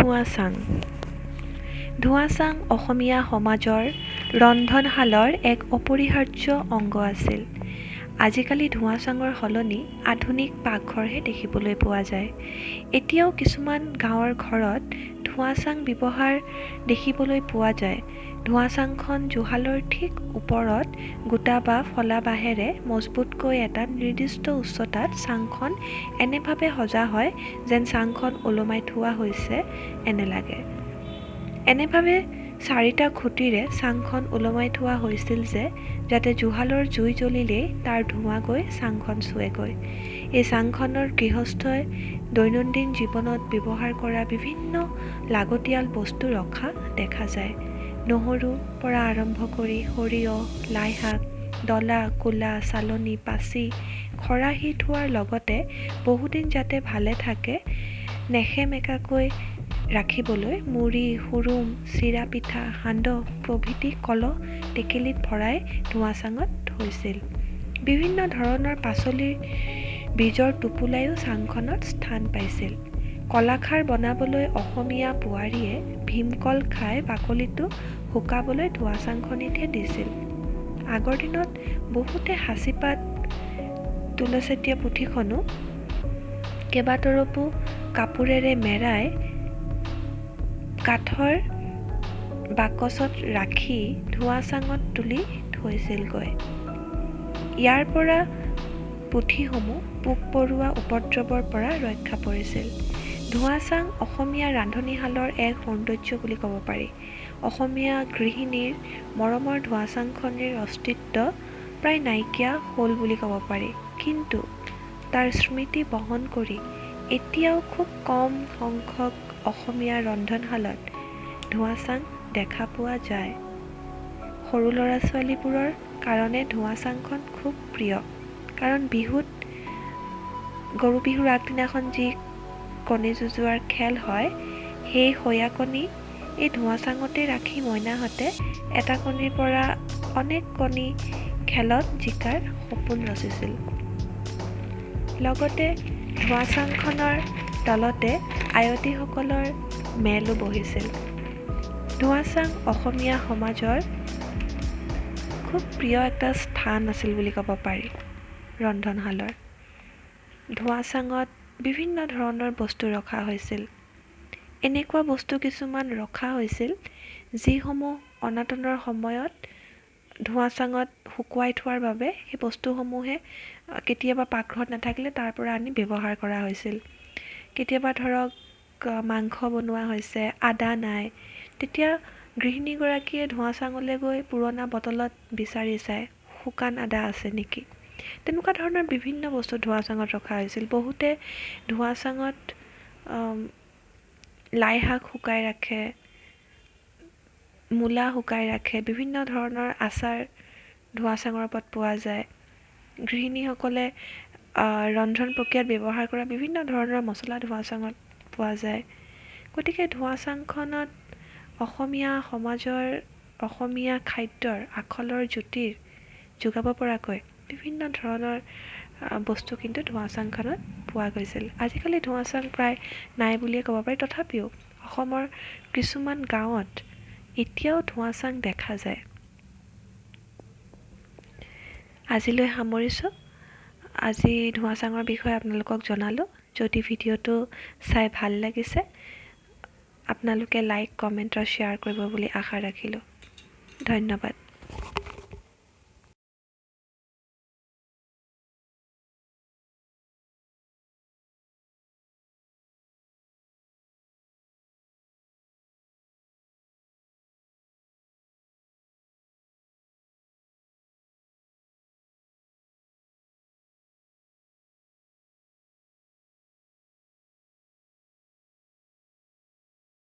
ধুৱাচাং ধুৱাচাং অসমীয়া সমাজৰ ৰন্ধনশালৰ এক অপৰিহাৰ্য অংগ আছিল। আজিকালি ধুৱাচাঙৰ সলনি আধুনিক পাকঘৰহে দেখিবলৈ পোৱা যায়। এতিয়াও কিছুমান গাঁৱৰ ঘৰত ধুৱাচাং ব্যৱহাৰ দেখিবলৈ পোৱা যায়। ধুৱাচাংখন জুহালৰ ঠিক ওপৰত গোটা বা ফলা বাঁহেৰে মজবুতকৈ এটা নিৰ্দিষ্ট উচ্চতাত চাংখন এনেভাৱে সজা হয় যেন চাংখন ওলমাই থোৱা হৈছে এনে লাগে। এনেভাৱে 4টা খুঁটিৰে চাংখন ওলমাই থোৱা হৈছিল যাতে জুহালৰ জুই জ্বলিলেই তাৰ ধোঁৱা গৈ চাংখন চুৱেগৈ। এই চাংখনৰ গৃহস্থই দৈনন্দিন জীৱনত ব্যৱহাৰ কৰা বিভিন্ন লাগতিয়াল বস্তু ৰখা দেখা যায়। নহৰুৰ পৰা আৰম্ভ কৰি সৰিয়হ, লাইশাক, ডলা, কুলা, চালনী, পাচি, খৰাহী থোৱাৰ লগতে বহুদিন যাতে ভালে থাকে নেসেমেকাকৈ ৰাখিবলৈ মুড়ি, হুৰুম, চিৰা পিঠা, সান্দহ প্ৰভৃতি কলহ টেকেলিত ভৰাই ধুৱাচাঙত থৈছিল। বিভিন্ন ধৰণৰ পাচলিৰ বীজৰ টোপোলাইও চাংখনত স্থান পাইছিল। কলাখাৰ বনাবলৈ অসমীয়া বোৱাৰীয়ে ভীমকল খাই বাকলিটো শুকাবলৈ ধুৱাচাংখনিতহে দিছিল। আগৰ দিনত বহুতে সাঁচিপাত তুলচেতীয়া পুথিখনো কেইবাতৰপো কাপোৰেৰে মেৰাই কাঠৰ বাকচত ৰাখি ধুৱাচাঙত তুলি থৈছিলগৈ। ইয়াৰ পৰা পুথিসমূহ পোক-পৰুৱা উপদ্ৰৱৰ পৰা ৰক্ষা পৰিছিল। ধুৱাচাং অসমীয়া ৰান্ধনীশালৰ এক সৌন্দৰ্য বুলি ক'ব পাৰি। অসমীয়া গৃহিণীৰ মৰমৰ ধুৱাচাংখনিৰ অস্তিত্ব প্ৰায় নাইকিয়া হ'ল বুলি ক'ব পাৰি। কিন্তু তাৰ স্মৃতি বহন কৰি এতিয়াও খুব কম সংখ্যক অসমীয়া ৰন্ধনশালত ধুৱাচাং দেখা পোৱা যায়। সৰু ল'ৰা-ছোৱালীবোৰৰ কাৰণে ধুৱাচাংখন খুব প্ৰিয়। কাৰণ বিহুত গৰু বিহুৰ আগদিনাখন যি কণী যুঁজোৱাৰ খেল হয়, সেই সয়া কণী এই ধুৱাচাঙতে ৰাখি মইনাহঁতে এটা কণীৰ পৰা অনেক কণী খেলত জিকাৰ সপোন ৰচিছিল। লগতে ধুৱাচাংখনৰ তলতে আয়তীসকলৰ মেলো বহিছিল। ধুৱাচাং অসমীয়া সমাজৰ খুব প্ৰিয় এটা স্থান আছিল বুলি ক'ব পাৰি ৰন্ধনশালৰ। ধুৱাচাঙত বিভিন্ন ধৰণৰ বস্তু ৰখা হৈছিল। এনেকুৱা বস্তু কিছুমান ৰখা হৈছিল যিসমূহ অনাটনৰ সময়ত ধুৱাচাঙত শুকুৱাই থোৱাৰ বাবে সেই বস্তুসমূহে কেতিয়াবা পাকঘৰত নাথাকিলে তাৰ পৰা আনি ব্যৱহাৰ কৰা হৈছিল। কেতিয়াবা ধৰক মাংস বনোৱা হৈছে, আদা নাই, তেতিয়া গৃহিণীগৰাকীয়ে ধুৱাচাঙলৈ গৈ পুৰণা বটলত বিচাৰি চায় শুকান আদা আছে নেকি। তেনেকুৱা ধৰণৰ বিভিন্ন বস্তু ধুৱাচাঙত ৰখা হৈছিল। বহুতে ধুৱাচাঙত লাইশাক শুকাই ৰাখে, মূলা শুকাই ৰাখে, বিভিন্ন ধৰণৰ আচাৰ ধুৱাচাঙৰ ওপৰত পোৱা যায়। গৃহিণীসকলে ৰন্ধন প্ৰক্ৰিয়াত ব্যৱহাৰ কৰা বিভিন্ন ধৰণৰ মছলা ধুৱাচাঙত পোৱা যায়। গতিকে ধুৱাচাংখনত অসমীয়া সমাজৰ অসমীয়া খাদ্যৰ আখলৰ জ্যোতিৰ যোগাব পৰাকৈ বিভিন্ন ধৰণৰ বস্তু কিন্তু ধুৱাচাংখনত পোৱা গৈছিল। আজিকালি ধুৱাচাং প্ৰায় নাই বুলিয়ে ক'ব পাৰি। তথাপিও অসমৰ কিছুমান গাঁৱত এতিয়াও ধুৱাচাং দেখা যায়। আজিলৈ সামৰিছোঁ। আজি ধুৱাচাঙৰ বিষয়ে আপোনালোকক জনালোঁ। যদি ভিডিঅ'টো চাই ভাল লাগিছে আপোনালোকে লাইক, কমেণ্ট আৰু শ্বেয়াৰ কৰিব বুলি আশা ৰাখিলোঁ। ধন্যবাদ।